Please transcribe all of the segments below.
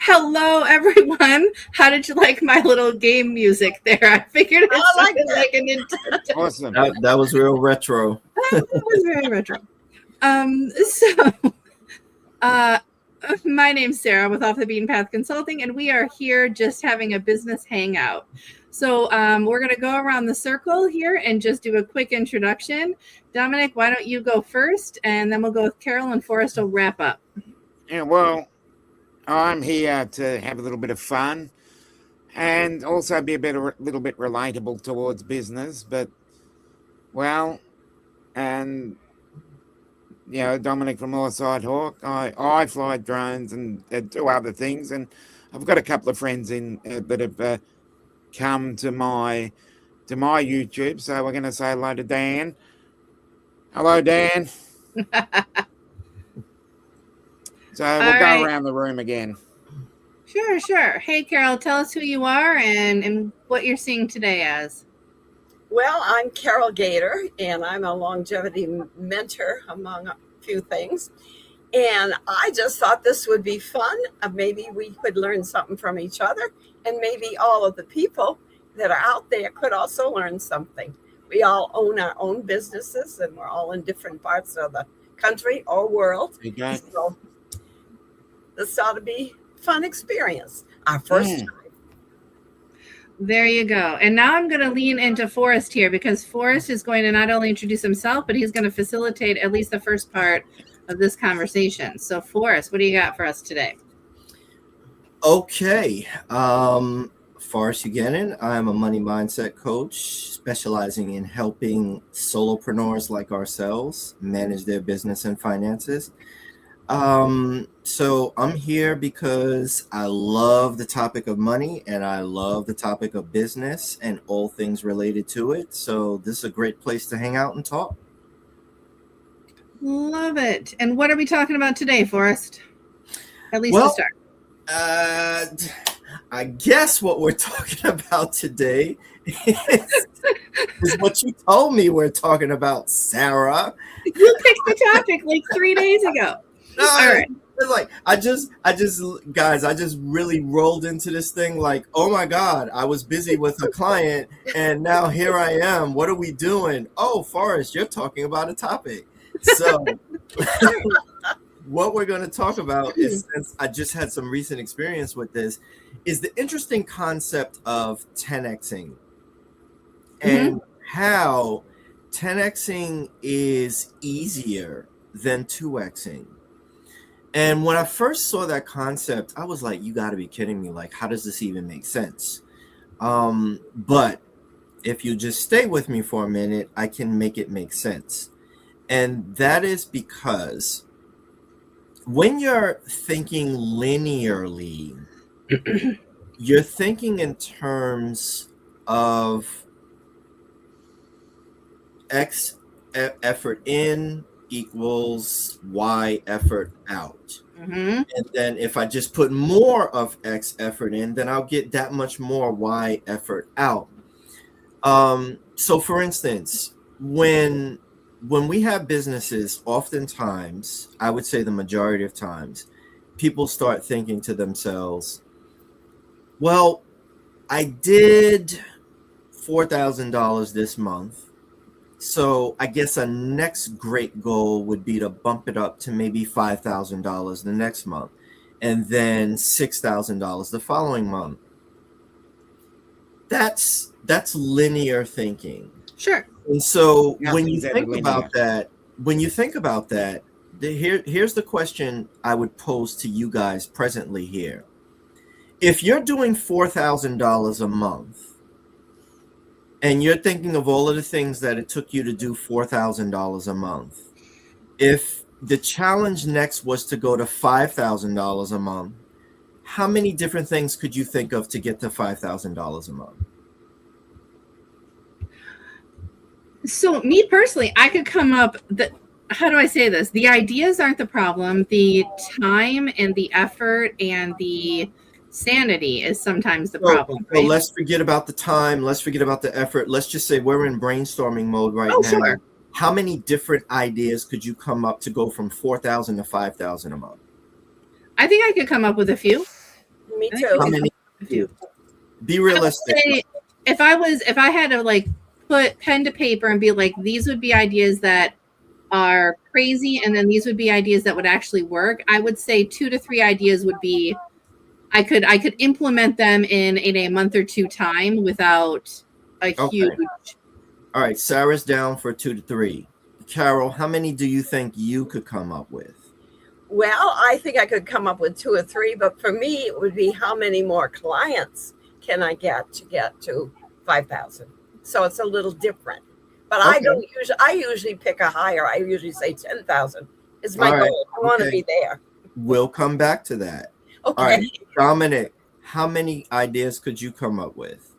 Hello, everyone. How did you like my little game music there? I figured it sounded like a Nintendo. Awesome. That was real retro. It was very retro. So, uh, my name's Sarah with Off the Beaten Path Consulting, and we are here just having a business hangout. So we're going to go around the circle here and just do a quick introduction. Dominic, why don't you go first, and then we'll go with Carol, and Forrest will wrap up. Yeah, well, I'm here to have a little bit of fun and also be little bit relatable towards business. But, well, and, you know, Dominic from Morside Hawk, I fly drones and do other things. And I've got a couple of friends in that have come to my YouTube. So we're going to say hello to Dan. Hello, Dan. So we'll go around the room again. Sure. Hey, Carol, tell us who you are and what you're seeing today as. Well, I'm Carol Gator, and I'm a longevity mentor, among a few things. And I just thought this would be fun. Maybe we could learn something from each other, and maybe all of the people that are out there could also learn something. We all own our own businesses, and we're all in different parts of the country or world. Okay. So this ought to be a fun experience. Our first time. There you go. And now I'm going to lean into Forrest here because Forrest is going to not only introduce himself, but he's going to facilitate at least the first part of this conversation. So Forrest, what do you got for us today? Okay. Forrest Uganin. I'm a money mindset coach specializing in helping solopreneurs like ourselves manage their business and finances. So I'm here because I love the topic of money and I love the topic of business and all things related to it. So this is a great place to hang out and talk. Love it. And what are we talking about today, Forrest? At least to start. I guess what we're talking about today is what you told me we're talking about, Sarah. You picked the topic like 3 days ago. No, all right. Like I just really rolled into this thing like, oh my God, I was busy with a client and now here I am. What are we doing? Oh, Forrest, you're talking about a topic. So what we're going to talk about is, since I just had some recent experience with this, is the interesting concept of 10xing and how 10xing is easier than 2xing. And when I first saw that concept, I was like, you got to be kidding me. Like, how does this even make sense? But if you just stay with me for a minute, I can make it make sense. And that is because when you're thinking linearly, you're thinking in terms of X effort in equals Y effort out. And then if I just put more of X effort in, then I'll get that much more Y effort out. So for instance, when we have businesses, oftentimes, I would say the majority of times, people start thinking to themselves, well, I did $4,000 this month. So I guess a next great goal would be to bump it up to maybe $5,000 the next month and then $6,000 the following month. That's linear thinking. Sure. And so when you think about that, here's the question I would pose to you guys presently here. If you're doing $4,000 a month, and you're thinking of all of the things that it took you to do $4,000 a month, if the challenge next was to go to $5,000 a month, how many different things could you think of to get to $5,000 a month? So me personally, I could come up how do I say this? The ideas aren't the problem. The time and the effort and the sanity is sometimes the problem. Right? So let's forget about the time. Let's forget about the effort. Let's just say we're in brainstorming mode right now. Sure. How many different ideas could you come up to go from 4,000 to 5,000 a month? I think I could come up with a few. Me I think too. How many? do. Be I would realistic. say if I had to like put pen to paper and be like, these would be ideas that are crazy, and then these would be ideas that would actually work. I would say 2 to 3 ideas would be I could implement them in a month or two time without a huge. Okay. All right. Sarah's down for 2 to 3. Carol, how many do you think you could come up with? Well, I think I could come up with 2 or 3, but for me, it would be how many more clients can I get to 5,000? So it's a little different. But Okay. I usually pick a higher. I usually say 10,000 is my All right. goal. I want to Okay. be there. We'll come back to that. Okay. All right. Dominic, how many ideas could you come up with?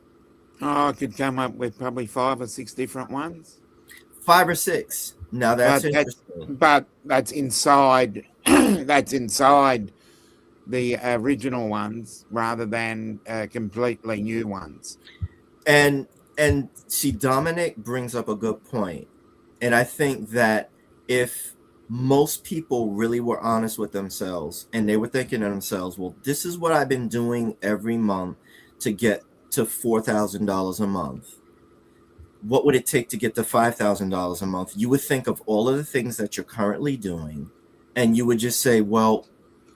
Oh, I could come up with probably 5 or 6 different ones. 5 or 6. Now that's But interesting. that's inside. That's inside the original ones rather than completely new ones. And see, Dominic brings up a good point. And I think that if most people really were honest with themselves and they were thinking to themselves, well, this is what I've been doing every month to get to $4,000 a month. What would it take to get to $5,000 a month? You would think of all of the things that you're currently doing, and you would just say, well,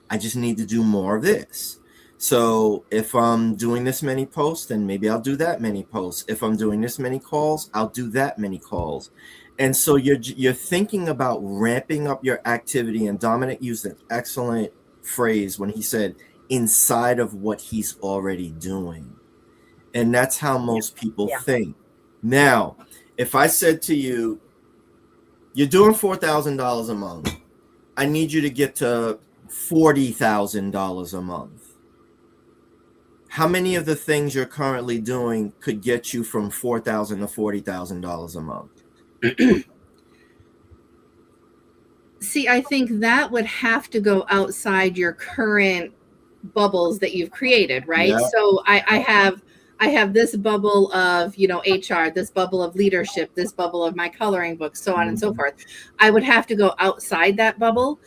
I just need to do more of this. So if I'm doing this many posts, then maybe I'll do that many posts. If I'm doing this many calls, I'll do that many calls. And so you're thinking about ramping up your activity. And Dominic used an excellent phrase when he said, inside of what he's already doing. And that's how most people think. Now, if I said to you, you're doing $4,000 a month, I need you to get to $40,000 a month. How many of the things you're currently doing could get you from $4,000 to $40,000 a month? See, I think that would have to go outside your current bubbles that you've created, right? Yeah. So I have this bubble of, HR, this bubble of leadership, this bubble of my coloring book, so on and so forth. I would have to go outside that bubble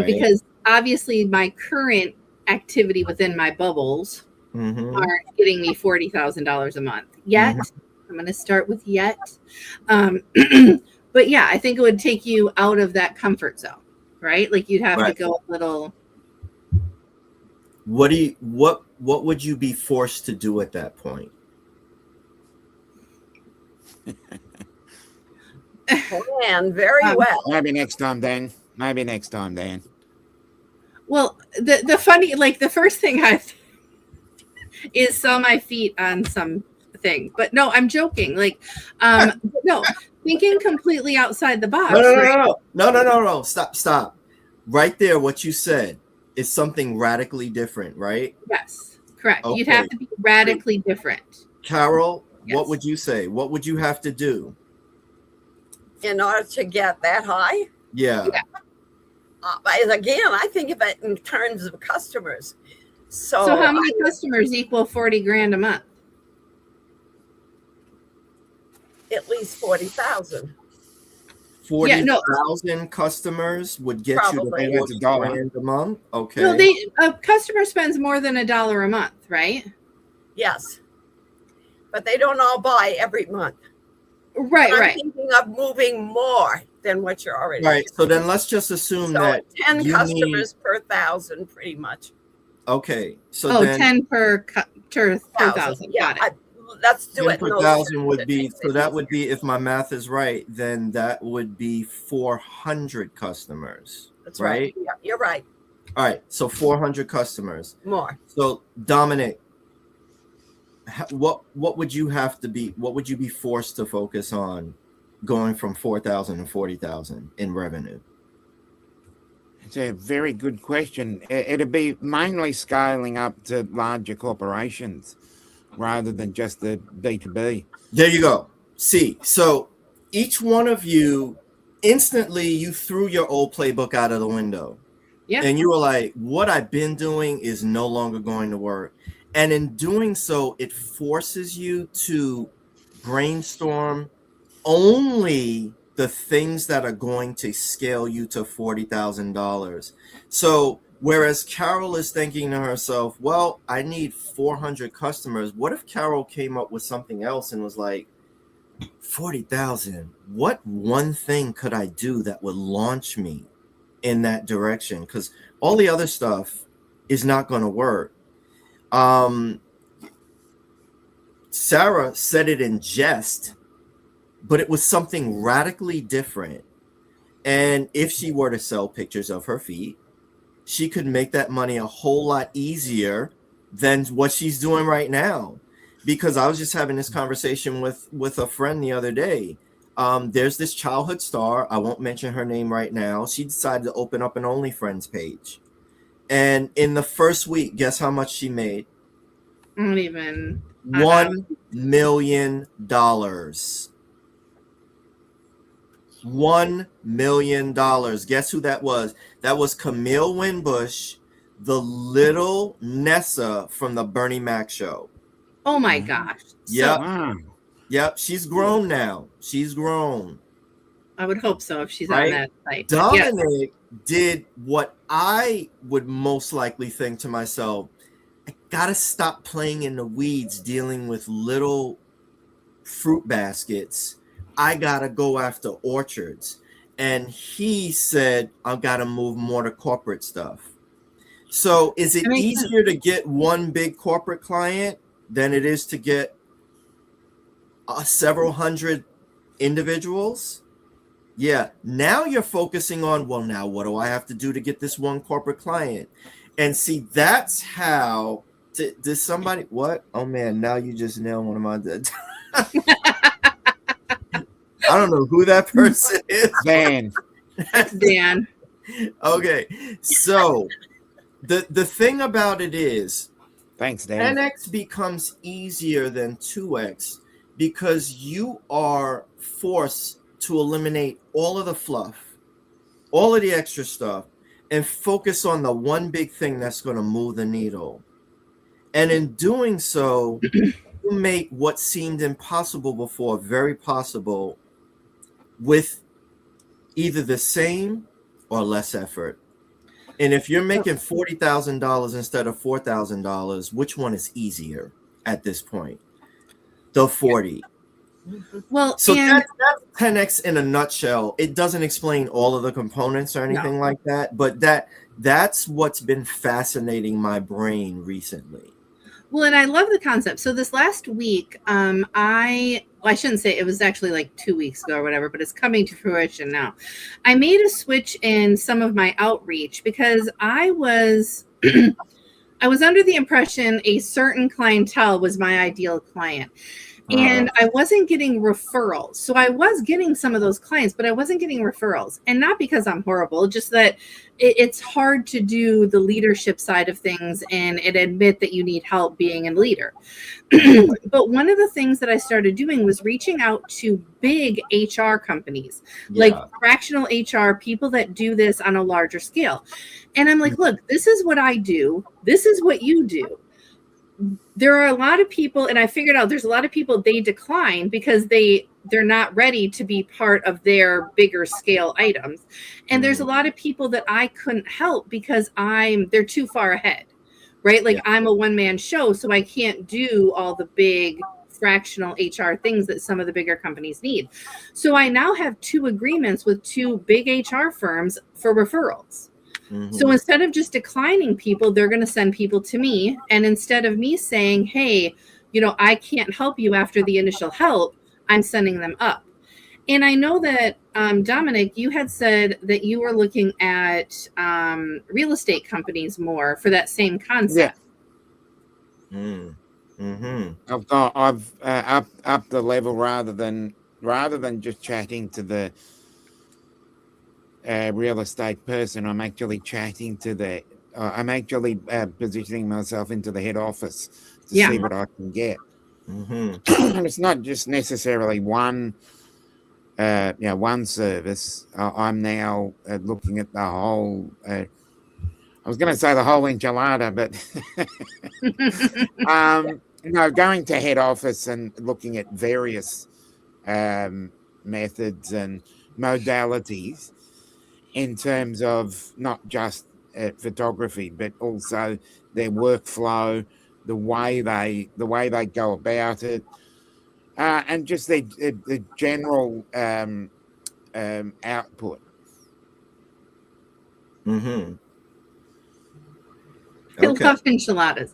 because obviously my current activity within my bubbles aren't getting me $40,000 a month yet. I'm going to start with yet. But yeah, I think it would take you out of that comfort zone, right? Like you'd have to go a little. What would you be forced to do at that point? And very well. Maybe next time, Dan. Well, the funny, like the first thing I is sell my feet on something, but no, I'm joking. Like, no, thinking completely outside the box. No. Stop. Right there, what you said is something radically different, right? Yes, correct. Okay. You'd have to be radically different. Carol, what would you say? What would you have to do? In order to get that high? Yeah. Again, I think of it in terms of customers. So how many customers equal 40 grand a month? At least 40,000. 40,000 customers would get Probably. you to $40,000 a month. Okay. Well, a customer spends more than $1 a month, right? Yes, but they don't all buy every month. Right. I'm thinking of moving more than what you're already. Right. So then let's just assume that 10 customers per 1,000, pretty much. Okay. So then 10 per 1,000. Yeah. Got it. Let's do 10 it. per 1,000 would be, so that would be, if my math is right, then that would be 400 customers. That's right. Yeah, you're right. All right. So 400 customers. More. So Dominic, what would you have to be? What would you be forced to focus on, going from 4,000 to 40,000 in revenue? It's a very good question. It'd be mainly scaling up to larger corporations rather than just the B2B. There you go. See, so each one of you, instantly you threw your old playbook out of the window. Yeah. And you were like, what I've been doing is no longer going to work. And in doing so, it forces you to brainstorm only the things that are going to scale you to $40,000. So Whereas Carol is thinking to herself, well, I need 400 customers. What if Carol came up with something else and was like, 40,000? What one thing could I do that would launch me in that direction? Because all the other stuff is not going to work. Sarah said it in jest, but it was something radically different. And if she were to sell pictures of her feet, she could make that money a whole lot easier than what she's doing right now. Because I was just having this conversation with a friend the other day. There's this childhood star. I won't mention her name right now. She decided to open up an OnlyFriends page. And in the first week, guess how much she made? I don't even. $1 million. $1 million. Guess who that was? That was Camille Winbush, the little Nessa from the Bernie Mac show. Oh my gosh. Yep. Wow. Yep. She's grown now. She's grown. I would hope so if she's Right? on that site. But yes. Dominic did what I would most likely think to myself, I gotta stop playing in the weeds dealing with little fruit baskets. I gotta go after orchards. And he said, I've got to move more to corporate stuff. So is it easier to get one big corporate client than it is to get several hundred individuals? Yeah. Now you're focusing on, well, now what do I have to do to get this one corporate client? And see, that's how, did somebody, what? Oh man, now you just nailed one of my dead. I don't know who that person is. Dan. That's Dan. Okay. So the thing about it is, Thanks, Dan. 10x becomes easier than 2x because you are forced to eliminate all of the fluff, all of the extra stuff, and focus on the one big thing that's going to move the needle. And in doing so, you make what seemed impossible before very possible with either the same or less effort. And if you're making $40,000 instead of $4,000, which one is easier at this point? The 40. Well, so that's 10x in a nutshell. It doesn't explain all of the components or anything like that, but that's what's been fascinating my brain recently. Well, and I love the concept. So this last week, I shouldn't say, it was actually like 2 weeks ago or whatever, but it's coming to fruition now. I made a switch in some of my outreach because I was I was under the impression a certain clientele was my ideal client. And I wasn't getting referrals. So I was getting some of those clients, but I wasn't getting referrals. And not because I'm horrible, just that it's hard to do the leadership side of things and admit that you need help being a leader. But one of the things that I started doing was reaching out to big HR companies, like fractional HR, people that do this on a larger scale. And I'm like, look, this is what I do. This is what you do. There are a lot of people, and I figured out there's a lot of people they decline because they're not ready to be part of their bigger scale items. And there's a lot of people that I couldn't help because they're too far ahead, right? Like I'm a one-man show, so I can't do all the big fractional HR things that some of the bigger companies need. So I now have 2 agreements with 2 big HR firms for referrals. So instead of just declining people, they're going to send people to me. And instead of me saying, hey, I can't help you after the initial help, I'm sending them up. And I know that, Dominic, you had said that you were looking at real estate companies more for that same concept. Yeah. I've upped the level rather than just chatting to the real estate person. I'm actually chatting to I'm actually positioning myself into the head office to see what I can get. And it's not just necessarily one service. I'm now looking at the whole. I was going to say the whole enchilada, but going to head office and looking at various methods and modalities in terms of not just photography, but also their workflow, the way they go about it, and just the general output. Mm-hmm. I Okay. love enchiladas.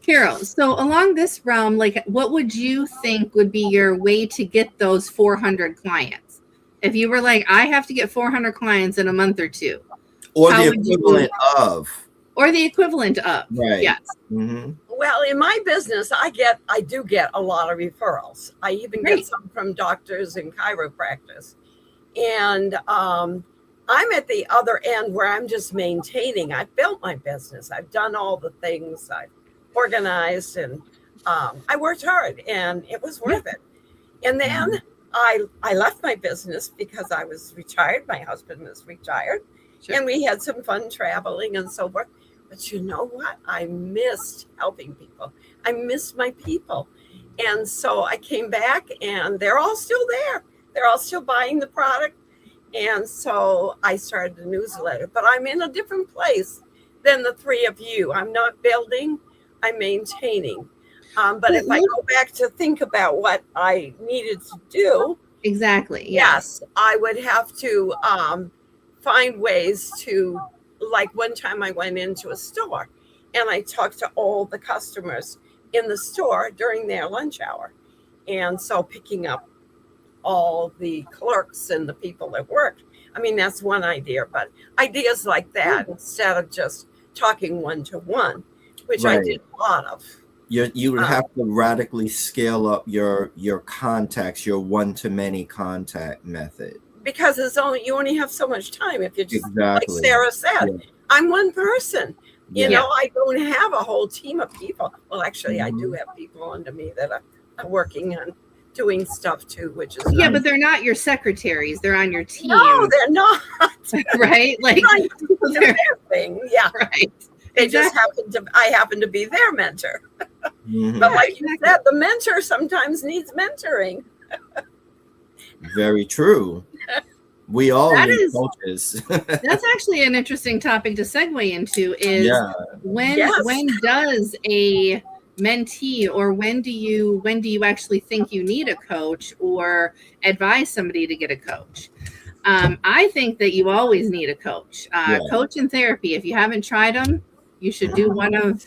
Carol, so along this realm, like what would you think would be your way to get those 400 clients? If you were like, I have to get 400 clients in a month or two. Or How the would you- equivalent of. Or the equivalent of. Right. Yes. Mm-hmm. Well, in my business, I do get a lot of referrals. I even Great. get some from doctors and chiropractors. And I'm at the other end where I'm just maintaining. I've built my business. I've done all the things. I've organized, and I worked hard, and it was worth it. And then I left my business because I was retired. My husband was retired. Sure. And we had some fun traveling and so forth. But you know what? I missed helping people. I missed my people. And so I came back, and they're all still there. They're all still buying the product. And so I started a newsletter. But I'm in a different place than the three of you. I'm not building, I'm maintaining. But if I go back to think about what I needed to do, Exactly. yes, I would have to find ways to, like one time I went into a store and I talked to all the customers in the store during their lunch hour. And so picking up all the clerks and the people that worked. I mean, that's one idea, but ideas like that instead of just talking one-to-one, which I did a lot of. You would have to radically scale up your contacts, your one-to-many contact method. Because you only have so much time. If you just, Exactly. like Sarah said, I'm one person. You Yeah. know, I don't have a whole team of people. Well, actually, I do have people under me that are working on doing stuff too, which is Yeah, nice. but they're not your secretaries. They're on your team. No, they're not. Right? Like, Trying to do their thing. Yeah. right. It just I happen to be their mentor. Mhm. But like you said, the mentor sometimes needs mentoring. Very true. We all That need is- coaches. That's actually an interesting topic to segue into is Yeah. when Yes. when does a mentee or when do you actually think you need a coach or advise somebody to get a coach? I think that you always need a coach. Yeah. Coach and therapy, if you haven't tried them, you should do one of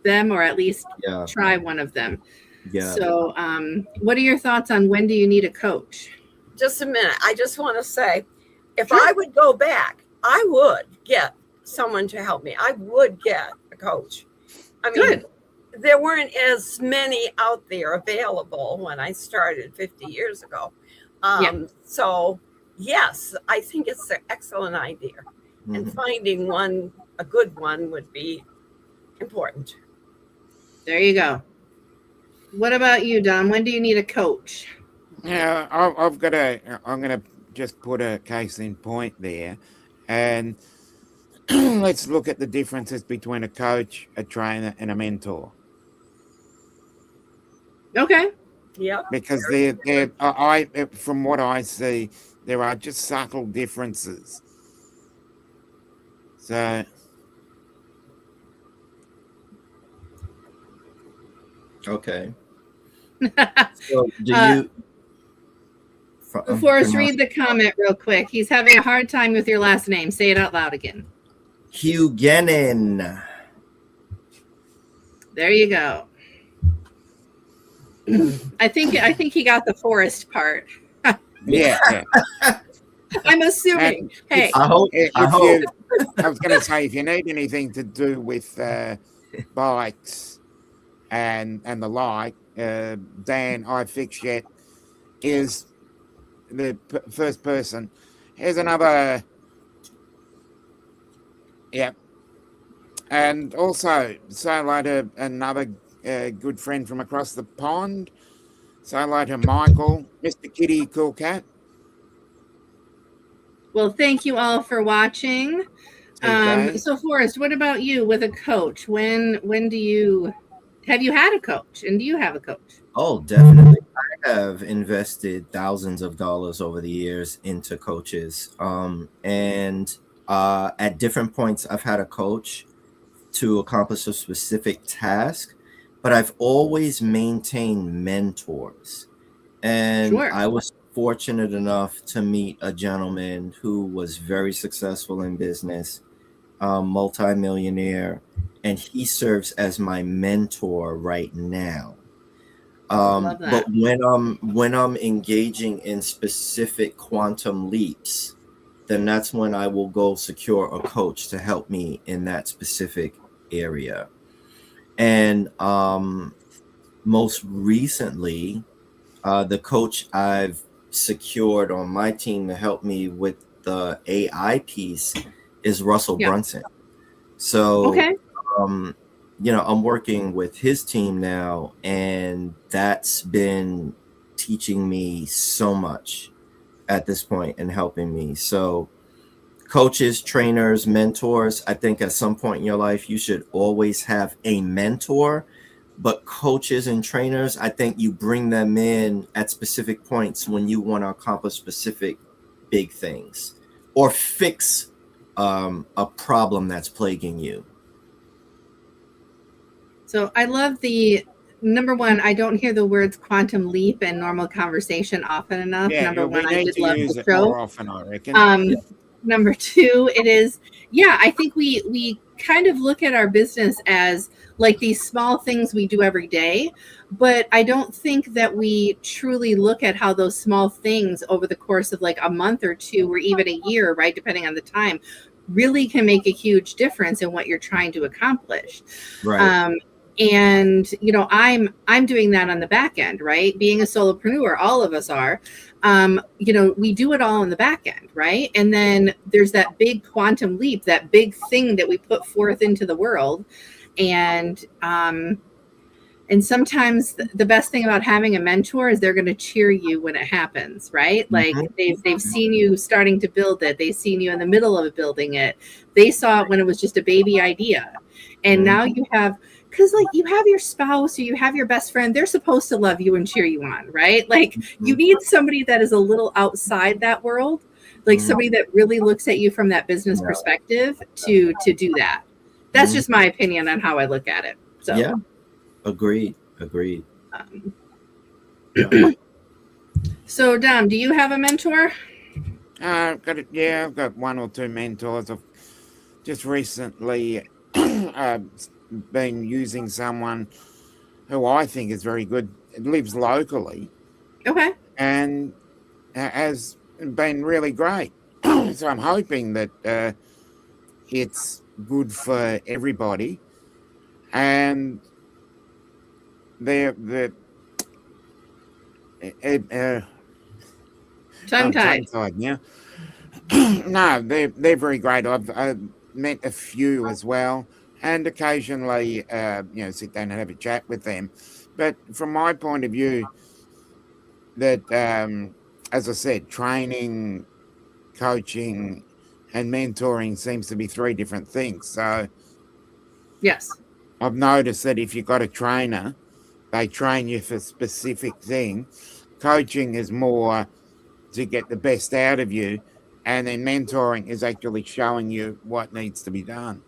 them or at least Yeah. try one of them. Yeah. So what are your thoughts on when do you need a coach? Just a minute. I just want to say, if Sure. I would go back, I would get someone to help me. I would get a coach. I mean, Good. there weren't as many out there available when I started 50 years ago. So, yes, I think it's an excellent idea. And Mhm. finding a good one would be important. There you go. What about you, Don? When do you need a coach? Yeah, I'm gonna just put a case in point there, and let's look at the differences between a coach, a trainer, and a mentor. Okay. Yeah. Because from what I see, there are just subtle differences. So Okay. So do you Forrest, read the comment real quick. He's having a hard time with your last name. Say it out loud again. Hugenin. There you go. I think he got the Forrest part. yeah. I'm assuming. Hey, I hope. I hope. I was going to say, if you need anything to do with bikes and the like, Dan iFixYet is the first person. Here's another. Yeah. And also, say hello to another good friend from across the pond. Say hello to Michael, Mr. Kitty Cool Cat. well, thank you all for watching. Okay. So, Forrest, what about you with a coach? When do you have you had a coach, and do you have a coach? Oh, definitely. I have invested thousands of dollars over the years into coaches. And At different points, I've had a coach to accomplish a specific task, but I've always maintained mentors. And Sure. I was fortunate enough to meet a gentleman who was very successful in business, multimillionaire, and he serves as my mentor right now. Love But that. when I'm engaging in specific quantum leaps, then that's when I will go secure a coach to help me in that specific area. And most recently, the coach I've secured on my team to help me with the AI piece is Russell Yeah. Brunson. So, Okay. I'm working with his team now, and that's been teaching me so much at this point and helping me. So, coaches, trainers, mentors, I think at some point in your life, you should always have a mentor. But coaches and trainers, I think you bring them in at specific points when you want to accomplish specific big things or fix a problem that's plaguing you. So I love the number one. I don't hear the words quantum leap in normal conversation often enough. Yeah, Number we one, I need did to love use the it more show. often, I reckon. Number two, it is, I think we kind of look at our business as like these small things we do every day, but I don't think that we truly look at how those small things over the course of like a month or two or even a year, right, depending on the time, really can make a huge difference in what you're trying to accomplish. Right. And I'm doing that on the back end, right? Being a solopreneur, all of us are. We do it all on the back end, right? And then there's that big quantum leap, that big thing that we put forth into the world. And sometimes the best thing about having a mentor is they're going to cheer you when it happens, right? Like they've seen you starting to build it. They've seen you in the middle of building it. They saw it when it was just a baby idea. And now you have, because like you have your spouse or you have your best friend, they're supposed to love you and cheer you on, right? Like you need somebody that is a little outside that world, like somebody that really looks at you from that business perspective to do that. That's just my opinion on how I look at it. So yeah, agreed. So Dom, do you have a mentor? I've got one or two mentors. I've just recently been using someone who I think is very good. It lives locally. Okay. And has been really great. So I'm hoping that it's good for everybody. And they're tongue-tied. Yeah. No, they're very great. I've met a few as well, and occasionally, sit down and have a chat with them. But from my point of view, that as I said, training, coaching, and mentoring seems to be three different things. So Yes. I've noticed that if you've got a trainer, they train you for a specific thing. Coaching is more to get the best out of you, and then mentoring is actually showing you what needs to be done.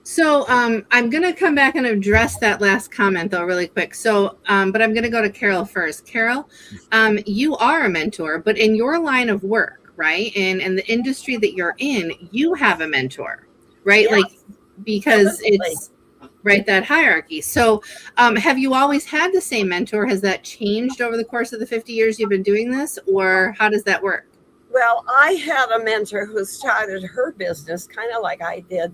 So I'm going to come back and address that last comment, though, really quick. So, but I'm going to go to Carol first. Carol, you are a mentor, but in your line of work, right, and the industry that you're in, you have a mentor, right? Yeah. Like, because it's right, that hierarchy. So have you always had the same mentor? Has that changed over the course of the 50 years you've been doing this, or how does that work? Well, I had a mentor who started her business kind of like I did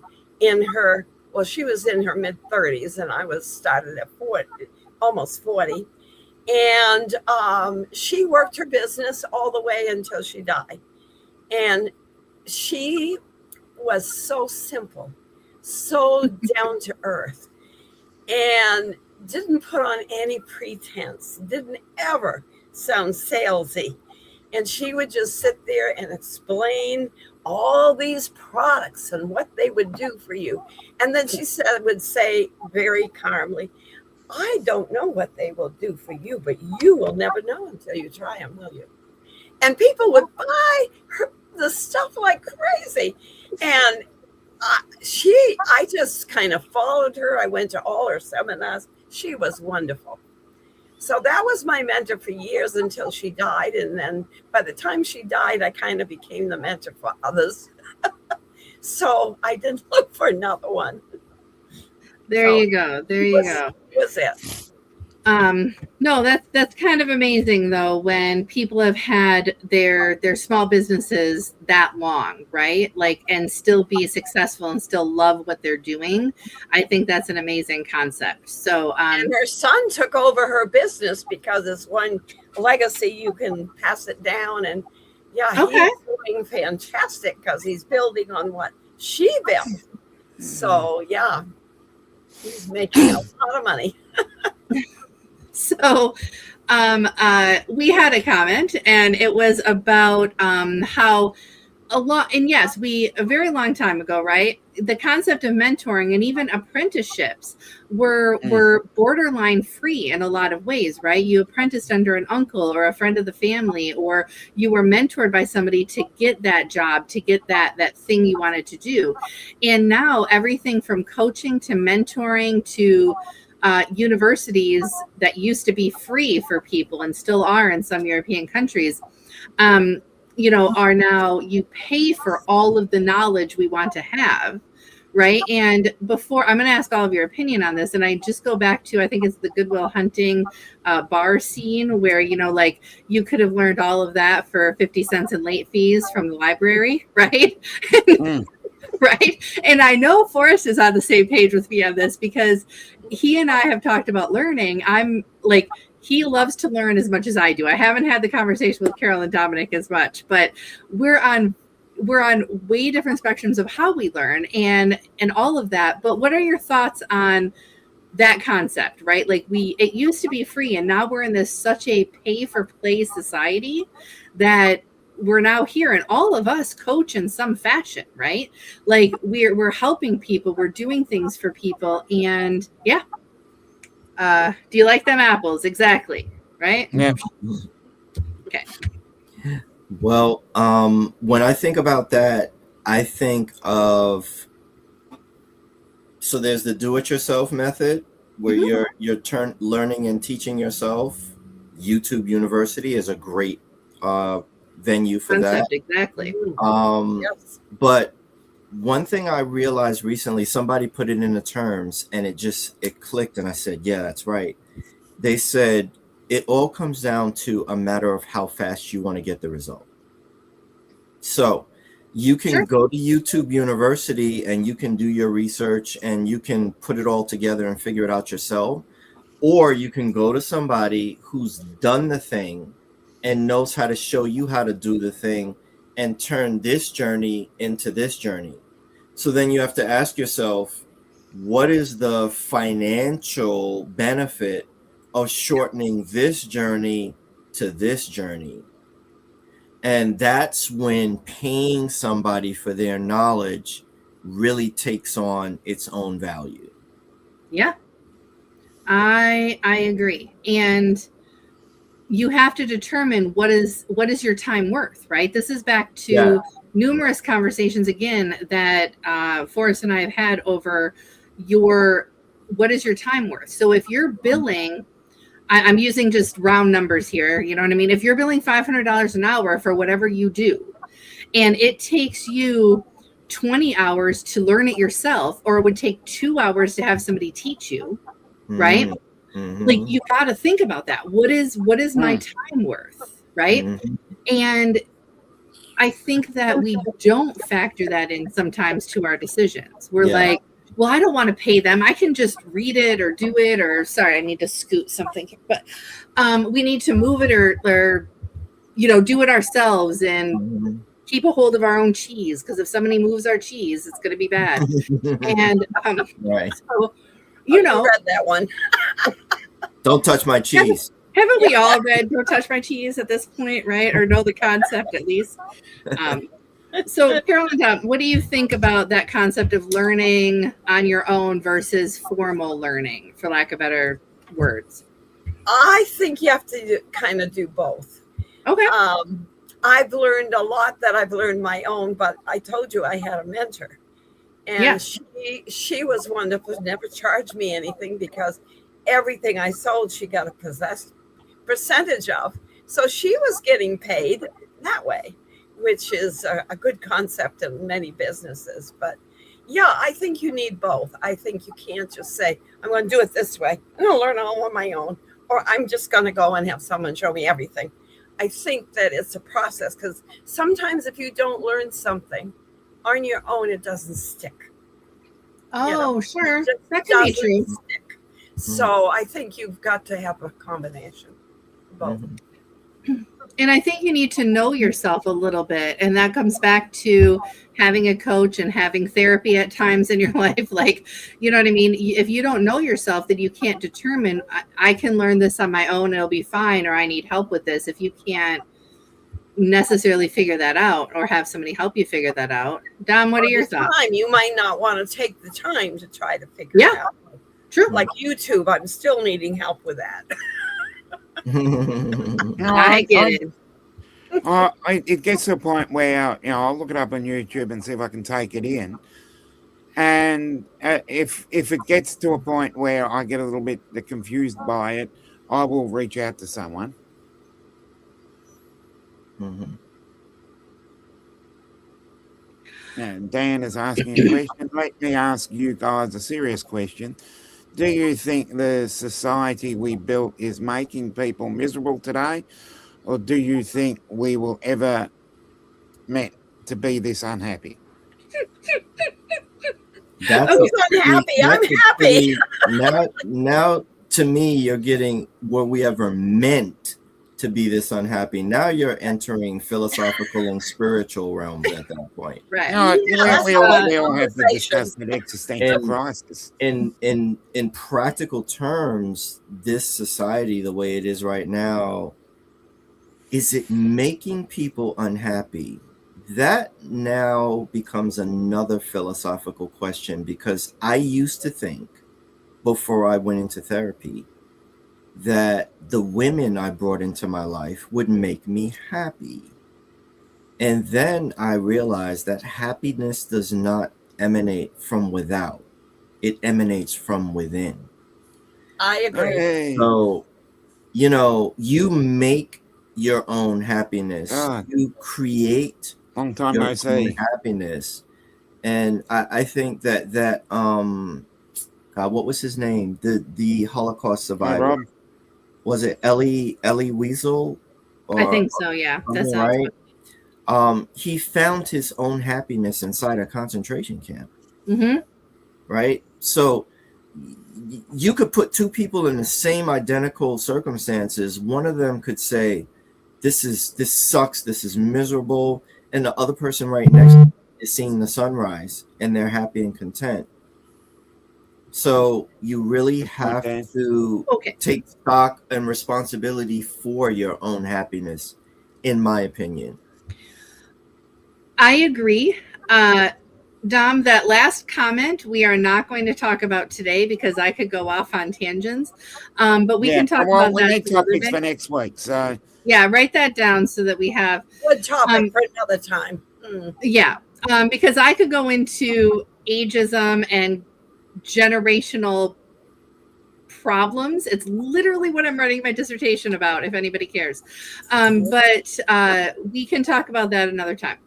she was in her mid 30s and I was started at 40, almost 40. And she worked her business all the way until she died. And she was so simple, so down to earth, and didn't put on any pretense, didn't ever sound salesy. And she would just sit there and explain all these products and what they would do for you. And then she would say very calmly, I don't know what they will do for you, but you will never know until you try them, will you? And people would buy the stuff like crazy. And I just kind of followed her. I went to all her seminars. She was wonderful. So that was my mentor for years until she died. And then by the time she died, I kind of became the mentor for others. So I didn't look for another one. There you go. There you go. Was it? No, that's kind of amazing though, when people have had their small businesses that long, right? Like, and still be successful and still love what they're doing. I think that's an amazing concept. So, and her son took over her business because it's one legacy, you can pass it down. And yeah, he's doing fantastic because he's building on what she built. So yeah, he's making a lot of money. So we had a comment, and it was about how a very long time ago, right? The concept of mentoring and even apprenticeships were borderline free in a lot of ways, right? You apprenticed under an uncle or a friend of the family, or you were mentored by somebody to get that job, to get that thing you wanted to do. And now everything from coaching to mentoring to universities that used to be free for people and still are in some European countries, are now, you pay for all of the knowledge we want to have, right? And before, I'm going to ask all of your opinion on this, and I just go back to, I think it's the Good Will Hunting bar scene where, like, you could have learned all of that for 50 cents in late fees from the library, right? Right. And I know Forrest is on the same page with me on this because he and I have talked about learning. I'm like, he loves to learn as much as I do. I haven't had the conversation with Carol and Dominic as much, but we're on way different spectrums of how we learn and all of that. But what are your thoughts on that concept, right? Like, it used to be free, and now we're in this such a pay for play society that we're now here, and all of us coach in some fashion, right? Like, we're helping people, we're doing things for people, and yeah. Do you like them apples? Exactly, right? Yeah. Okay. Well, when I think about that, I think of, so there's the do-it-yourself method where you're learning and teaching yourself. YouTube University is a great venue for Concept, that. Exactly. Yes. But one thing I realized recently, somebody put it in the terms and it clicked, and I said, yeah, that's right. They said it all comes down to a matter of how fast you want to get the result. So you can go to YouTube University and you can do your research and you can put it all together and figure it out yourself. Or you can go to somebody who's done the thing and knows how to show you how to do the thing and turn this journey into this journey. So then you have to ask yourself, what is the financial benefit of shortening this journey to this journey? And that's when paying somebody for their knowledge really takes on its own value. Yeah, I agree. And you have to determine what is your time worth, right? This is back to numerous conversations again that Forrest and I have had over what is your time worth? So if you're billing, I'm using just round numbers here, you know what I mean? If you're billing $500 an hour for whatever you do, and it takes you 20 hours to learn it yourself, or it would take 2 hours to have somebody teach you, right? Mm-hmm. Like, you got to think about that. What is my time worth, right? Mm-hmm. And I think that we don't factor that in sometimes to our decisions. We're like, well, I don't want to pay them. I can just read it or do it, or sorry, I need to scoot something here. But we need to move it or do it ourselves and keep a hold of our own cheese, because if somebody moves our cheese, it's going to be bad. And right. So, you read that one. Don't touch my cheese. Haven't we all read Don't Touch My Cheese at this point, right? Or know the concept at least. So, Carolyn, what do you think about that concept of learning on your own versus formal learning, for lack of better words? I think you have to kind of do both. Okay. I've learned a lot that I've learned my own, but I told you I had a mentor. And Yeah. she was wonderful, never charged me anything because everything I sold, she got a percentage of. So she was getting paid that way, which is a good concept in many businesses. But yeah, I think you need both. I think you can't just say, I'm going to do it this way. I'm going to learn all on my own, or I'm just going to go and have someone show me everything. I think that it's a process because sometimes if you don't learn something on your own, it doesn't stick. Oh, sure. That can be true. Stick. So I think you've got to have a combination of both. And I think you need to know yourself a little bit. And that comes back to having a coach and having therapy at times in your life. Like, you know what I mean? If you don't know yourself, then you can't determine, I can learn this on my own, it'll be fine, or I need help with this. If you can't necessarily figure that out or have somebody help you figure that out. Dom, what are your thoughts? You might not want to take the time to try to figure it out. True. Like YouTube, I'm still needing help with that. I get it. It gets to a point where I'll look it up on YouTube and see if I can take it in, and if it gets to a point where I get a little bit confused by it, I will reach out to someone. And Dan is asking a question. Let me ask you guys a serious question. Do you think the society we built is making people miserable today? Or do you think we will ever meant to be this unhappy? Who's unhappy? I'm happy. Now, to me, you're getting, were we ever meant to be this unhappy? Now you're entering philosophical and spiritual realms at that point. Right. We all have to discuss the existential crisis. In practical terms, this society, the way it is right now, is it making people unhappy? That now becomes another philosophical question, because I used to think, before I went into therapy, that the women I brought into my life would make me happy. And then I realized that happiness does not emanate from without. It emanates from within. I agree. Hey. So, you make your own happiness. You create long time your no see happiness. And I think that God, what was his name? The Holocaust survivor. Was it Elie Wiesel? I think so, yeah. That sounds right. He found his own happiness inside a concentration camp. Right? So you could put two people in the same identical circumstances. One of them could say, this sucks, this is miserable, and the other person right next to is seeing the sunrise and they're happy and content. So you really have to take stock and responsibility for your own happiness, in my opinion. I agree. Dom, that last comment we are not going to talk about today because I could go off on tangents. But we can talk about that. We need topics for next week. So yeah, write that down so that we have good topic for another time. Yeah, because I could go into ageism and generational problems. It's literally what I'm writing my dissertation about, if anybody cares. But we can talk about that another time.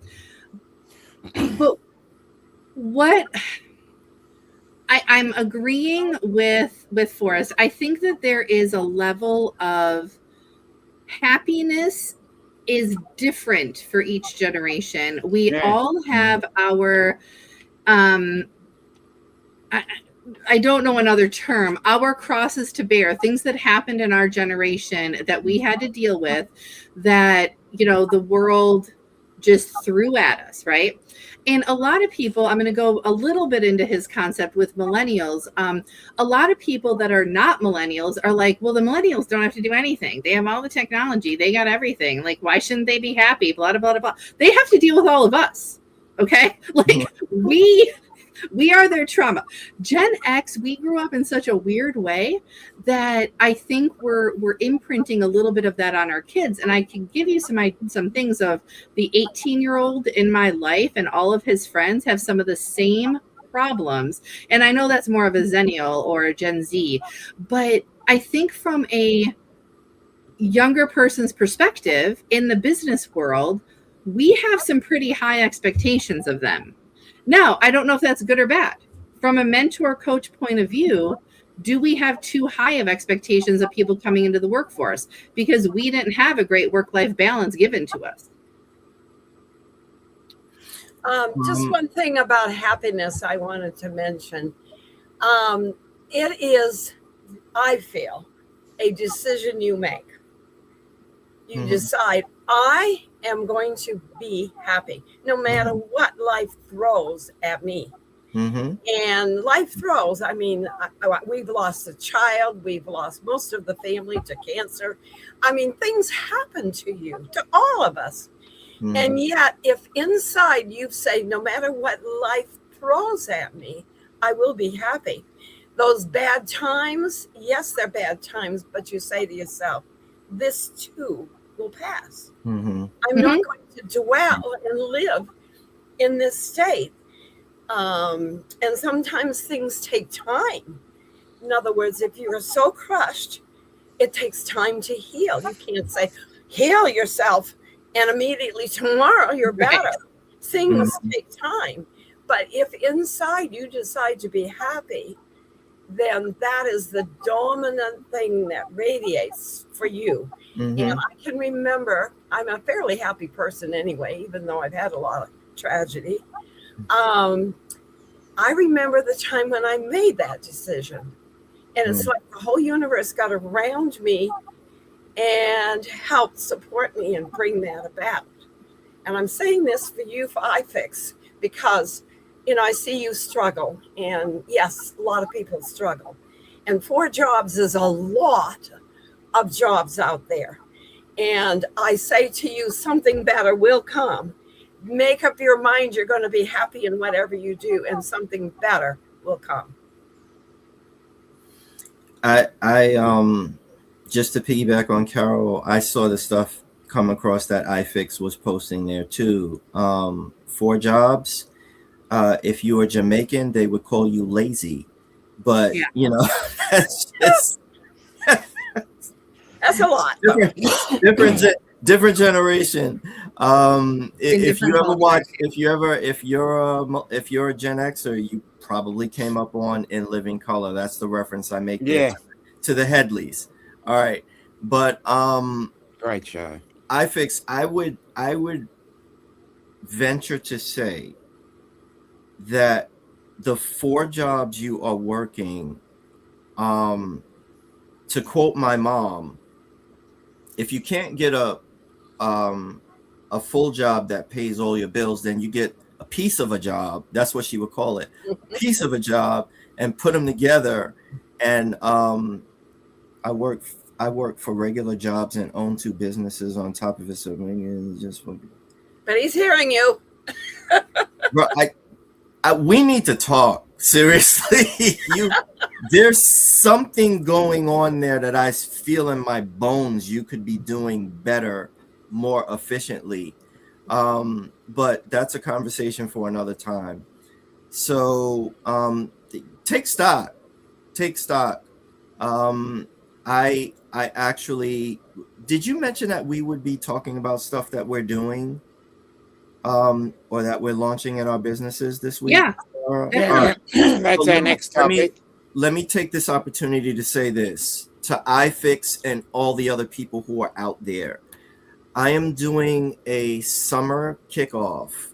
But what I'm agreeing with Forrest. I think that there is a level of happiness is different for each generation. We all have our I don't know another term, our crosses to bear, things that happened in our generation that we had to deal with, that, the world just threw at us, right? And a lot of people, I'm going to go a little bit into his concept with millennials. A lot of people that are not millennials are like, well, the millennials don't have to do anything. They have all the technology. They got everything. Like, why shouldn't they be happy? Blah, blah, blah, blah. They have to deal with all of us. Okay. Like We are their trauma. Gen X, we grew up in such a weird way that I think we're imprinting a little bit of that on our kids. And I can give you some things of the 18-year-old in my life, and all of his friends have some of the same problems. And I know that's more of a Zennial or a Gen Z, but I think from a younger person's perspective in the business world, we have some pretty high expectations of them. Now, I don't know if that's good or bad. From a mentor coach point of view, do we have too high of expectations of people coming into the workforce because we didn't have a great work-life balance given to us? Just one thing about happiness I wanted to mention. It is, I feel, a decision you make. You decide, I am going to be happy no matter what life throws at me. And life throws, I mean, we've lost a child. We've lost most of the family to cancer. I mean, things happen to you, to all of us. And yet, if inside you say, no matter what life throws at me, I will be happy. Those bad times, yes, they're bad times, but you say to yourself, this too will pass. I'm not going to dwell and live in this state. And sometimes things take time. In other words, if you're so crushed, it takes time to heal. You can't say, heal yourself, and immediately tomorrow you're better. Right. Things take time. But if inside you decide to be happy, then that is the dominant thing that radiates for you. And I can remember, I'm a fairly happy person anyway, even though I've had a lot of tragedy. I remember the time when I made that decision. And it's like the whole universe got around me and helped support me and bring that about. And I'm saying this for you, for iFix, because, you know, I see you struggle. And yes, a lot of people struggle. And 4 jobs is a lot of jobs out there. And I say to you, something better will come. Make up your mind you're going to be happy in whatever you do, and something better will come. I just to piggyback on Carol, I saw the stuff come across that iFix was posting there too. 4 jobs. If you were Jamaican, they would call you lazy. But you know, that's just that's a lot. Different generation. If you ever watch, if you're a Gen Xer, you probably came up on In Living Color. That's the reference I make to the Headleys. All right, but great show. iFix, I would venture to say that the 4 jobs you are working, to quote my mom, if you can't get a full job that pays all your bills, then you get a piece of a job. That's what she would call it, a piece of a job, and put them together. And I work for regular jobs and own 2 businesses on top of it. So just. But he's hearing you. Bro, we need to talk seriously. There's something going on there that I feel in my bones. You could be doing better, more efficiently. But that's a conversation for another time. So take stock. I actually, did you mention that we would be talking about stuff that we're doing, or that we're launching in our businesses this week? Yeah. That's our next topic. Let me take this opportunity to say this to iFix and all the other people who are out there. I am doing a summer kickoff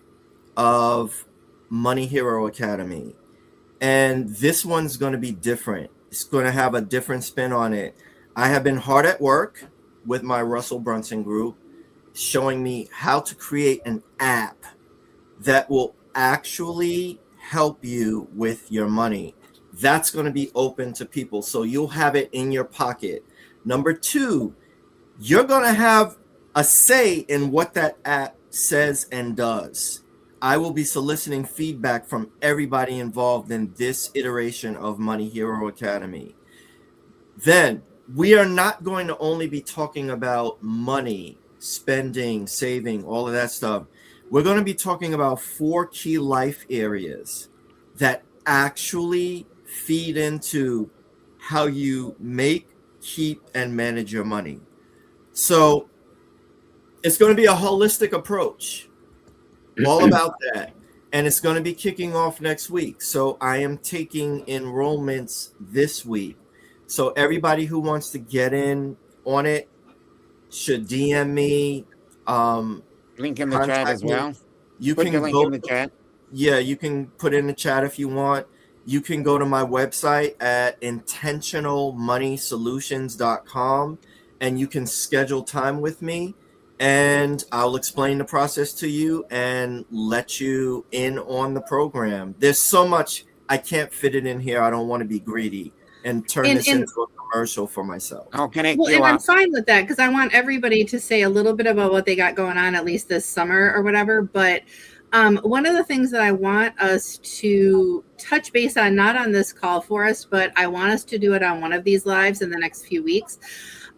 of Money Hero Academy. And this one's going to be different. It's going to have a different spin on it. I have been hard at work with my Russell Brunson group, showing me how to create an app that will actually help you with your money. That's going to be open to people, so you'll have it in your pocket. Number 2, you're going to have a say in what that app says and does. I will be soliciting feedback from everybody involved in this iteration of Money Hero Academy. Then we are not going to only be talking about money, spending, saving, all of that stuff. We're going to be talking about 4 key life areas that actually feed into how you make, keep, and manage your money. So it's going to be a holistic approach, all about that. And it's going to be kicking off next week. So I am taking enrollments this week. So everybody who wants to get in on it should DM me. Link in the chat as well. You Put can your link go in the chat. Yeah, you can put it in the chat if you want. You can go to my website at intentionalmoneysolutions.com and you can schedule time with me and I'll explain the process to you and let you in on the program. There's so much, I can't fit it in here. I don't want to be greedy and turn this into a commercial for myself. I'll connect Well, you and up. I'm fine with that because I want everybody to say a little bit about what they got going on, at least this summer or whatever. But one of the things that I want us to touch base on, not on this call for us, but I want us to do it on one of these lives in the next few weeks.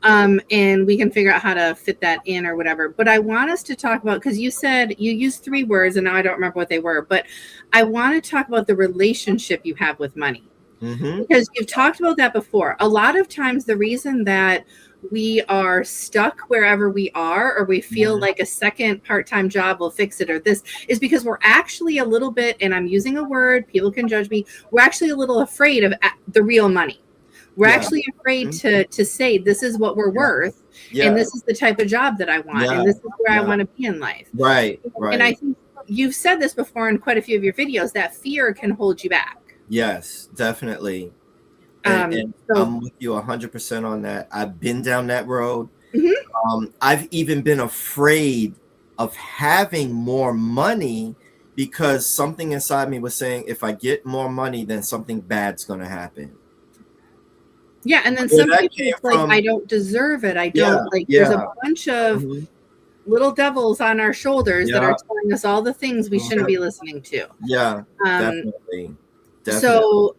And we can figure out how to fit that in or whatever. But I want us to talk about, because you said you used 3 words and now I don't remember what they were, but I want to talk about the relationship you have with money. Mm-hmm. Because you've talked about that before. A lot of times the reason that we are stuck wherever we are, or we feel like a second part-time job will fix it, or this is because we're actually a little bit, and I'm using a word, people can judge me, we're actually a little afraid of the real money. We're actually afraid to say this is what we're worth, and this is the type of job that I want, and this is where I want to be in life. Right. And I think you've said this before in quite a few of your videos, that fear can hold you back. Yes, definitely. And I'm with you 100% on that. I've been down that road. I've even been afraid of having more money because something inside me was saying, if I get more money, then something bad's going to happen. Yeah, and then some people it's like, I don't deserve it. I don't there's a bunch of little devils on our shoulders that are telling us all the things we shouldn't be listening to. Yeah, definitely. So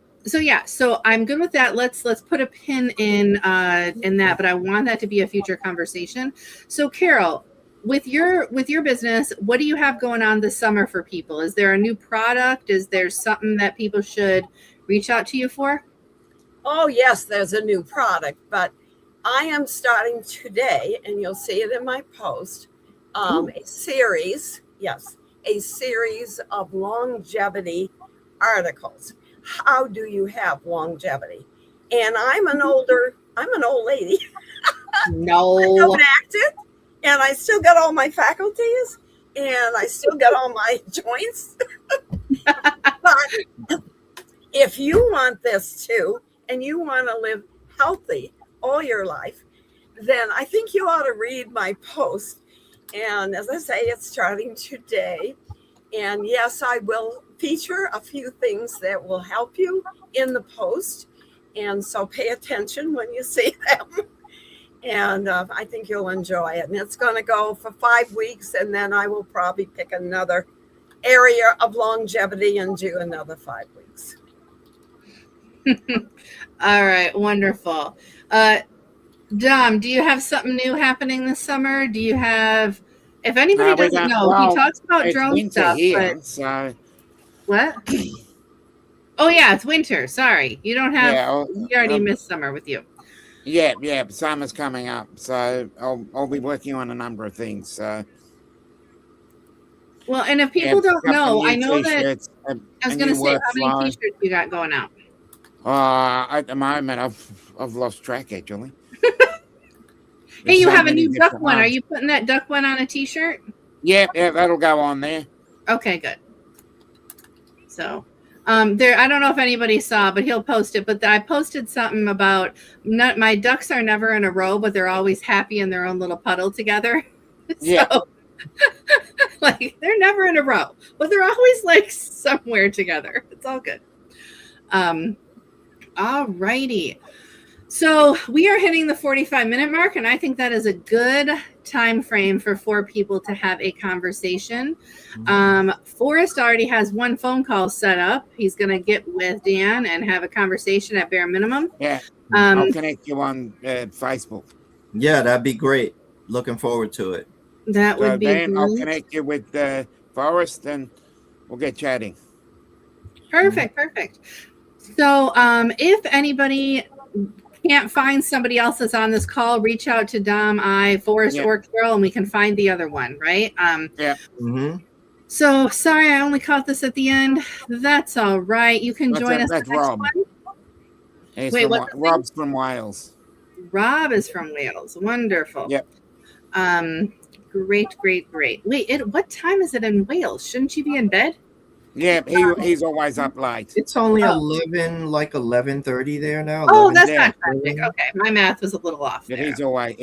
I'm good with that. Let's put a pin in that, but I want that to be a future conversation. So Carol, with your business, what do you have going on this summer for people? Is there a new product? Is there something that people should reach out to you for? Oh, yes, there's a new product, but I am starting today, and you'll see it in my post, a series of longevity articles. How do you have longevity? And I'm an old lady. No. I don't act it, and I still got all my faculties, and I still got all my joints. But if you want this too, and you want to live healthy all your life, then I think you ought to read my post. And as I say, it's starting today. And yes, I will feature a few things that will help you in the post. And so pay attention when you see them. And I think you'll enjoy it. And it's going to go for 5 weeks. And then I will probably pick another area of longevity and do another 5 weeks. All right, wonderful. Dom, do you have something new happening this summer? Do you have, if anybody doesn't know, he talks about drone stuff. Here, but so. What? Oh yeah, it's winter. Sorry, you don't have. You already missed summer with you. Yeah, summer's coming up, so I'll be working on a number of things. So. Well, and if people don't know, I know that. I was going to say, how many T-shirts you got going out? At the moment, I've lost track actually. Hey, you have a new duck one. Are you putting that duck one on a T-shirt? Yeah, that'll go on there. Okay, good. So, there. I don't know if anybody saw, but he'll post it. But I posted something about my ducks are never in a row, but they're always happy in their own little puddle together. Yeah. So, like they're never in a row, but they're always like somewhere together. It's all good. All righty. So we are hitting the 45-minute mark, and I think that is a good time frame for 4 people to have a conversation. Forrest already has 1 phone call set up. He's going to get with Dan and have a conversation at bare minimum. Yeah, I'll connect you on Facebook. Yeah, that'd be great. Looking forward to it. That So would be then I'll great. connect you with Forrest, and we'll get chatting. Perfect. So if anybody can't find somebody else that's on this call, reach out to Dom, Forrest, or Carol, and we can find the other one, right? Yeah. So sorry, I only caught this at the end. That's all right. You can join us. That's the next Rob. One. Wait, Rob's from Wales. Rob is from Wales. Wonderful. Yep. Great. Wait, what time is it in Wales? Shouldn't you be in bed? Yeah, he's always up late. It's only 11:30 there now. Oh, that's Yeah. fantastic. Okay, my math was a little off. But there. he's always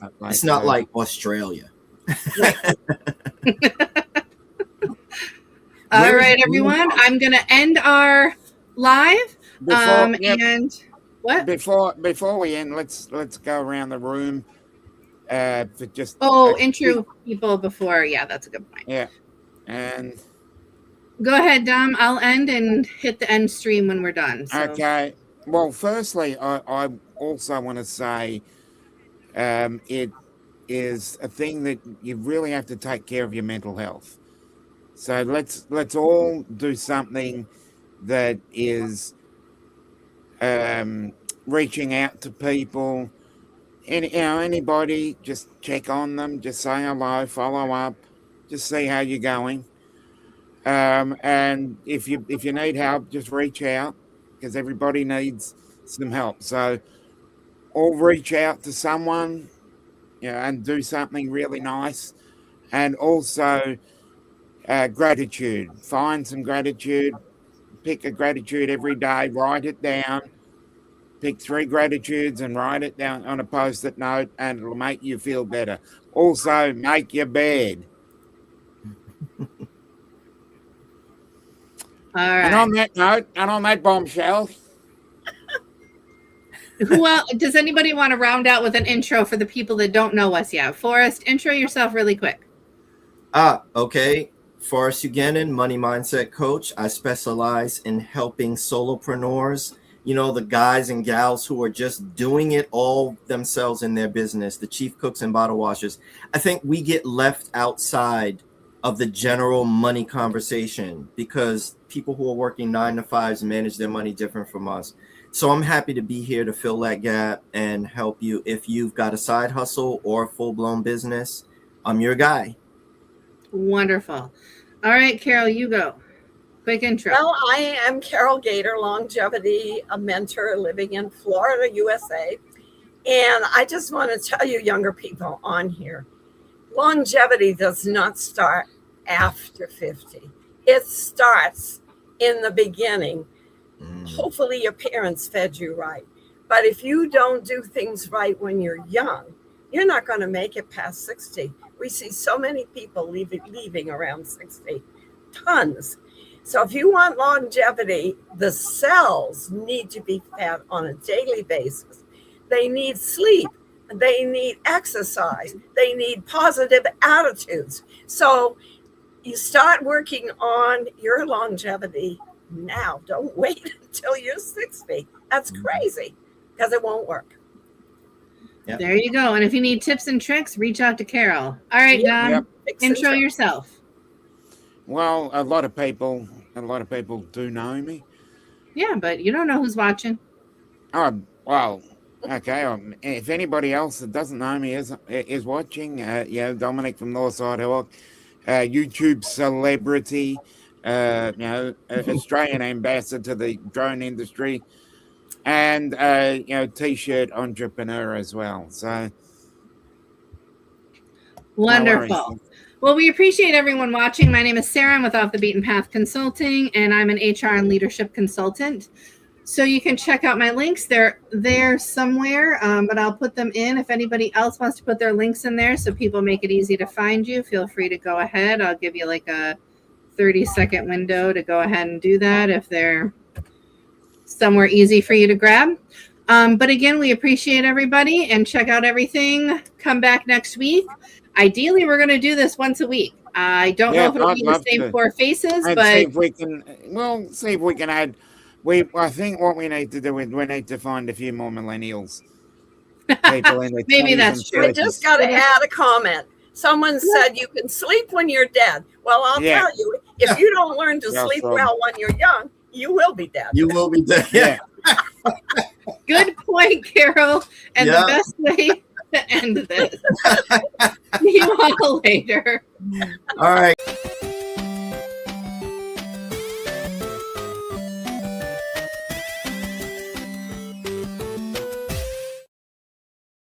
up late. It's not like Australia. All right, everyone. I'm going to end our live. And what? Before we end, let's go around the room. For just intro people before. Yeah, that's a good point. Yeah, and go ahead, Dom. I'll end and hit the end stream when we're done. So. Okay. Well, firstly, I also want to say, it is a thing that you really have to take care of your mental health. So let's all do something that is reaching out to people. Anybody, just check on them, just say hello, follow up, just see how you're going. And if you need help, just reach out, because everybody needs some help. So all reach out to someone, and do something really nice. And also gratitude. Find some gratitude. Pick a gratitude every day. Write it down. Pick 3 gratitudes and write it down on a Post-it note, and it'll make you feel better. Also, make your bed. All right. And on that note, and on that bombshell. Well, does anybody want to round out with an intro for the people that don't know us yet? Forrest, intro yourself really quick. Okay. Forrest Uganin, money mindset coach. I specialize in helping solopreneurs, the guys and gals who are just doing it all themselves in their business, the chief cooks and bottle washers. I think we get left outside of the general money conversation because people who are working 9 to 5s manage their money different from us. So I'm happy to be here to fill that gap and help you. If you've got a side hustle or a full-blown business, I'm your guy. Wonderful. All right, Carol, you go. Quick intro. Well, I am Carol Gator, longevity mentor living in Florida, USA. And I just want to tell you younger people on here, longevity does not start after 50. It starts in the beginning. Hopefully your parents fed you right. But if you don't do things right when you're young, you're not going to make it past 60. We see so many people leaving around 60, tons. So if you want longevity, the cells need to be fed on a daily basis. They need sleep. They need exercise. They need positive attitudes. So you start working on your longevity now. Don't wait until you're 60. That's crazy because it won't work. Yep. There you go. And if you need tips and tricks, reach out to Carol. All right, Don, intro yourself. Well, a lot of people do know me. Yeah, but you don't know who's watching. Oh, well, okay. If anybody else that doesn't know me is watching, Dominic from Northside Hawk, YouTube celebrity, Australian ambassador to the drone industry, and T-shirt entrepreneur as well. So wonderful. Well, we appreciate everyone watching. My name is Sarah. I'm with Off the Beaten Path Consulting, and I'm an HR and leadership consultant. So you can check out my links. They're there somewhere, but I'll put them in. If anybody else wants to put their links in there so people make it easy to find you, feel free to go ahead. I'll give you like a 30-second window to go ahead and do that if they're somewhere easy for you to grab. But again, we appreciate everybody and check out everything. Come back next week. Ideally, we're going to do this once a week. I don't know if it'll be the same 4 faces, And but see if we can. We'll see if we can add. I think what we need to do is we need to find a few more millennials. People in the Maybe 20s that's and true. I 30s. just got to add a comment. Someone said you can sleep when you're dead. Well, I'll Yeah. tell you, if you don't learn to Yeah, sleep so- well when you're young, you will be dead. You will be dead. Yeah. good point, Carol. And Yeah. the best way to end this. See you all later. All right.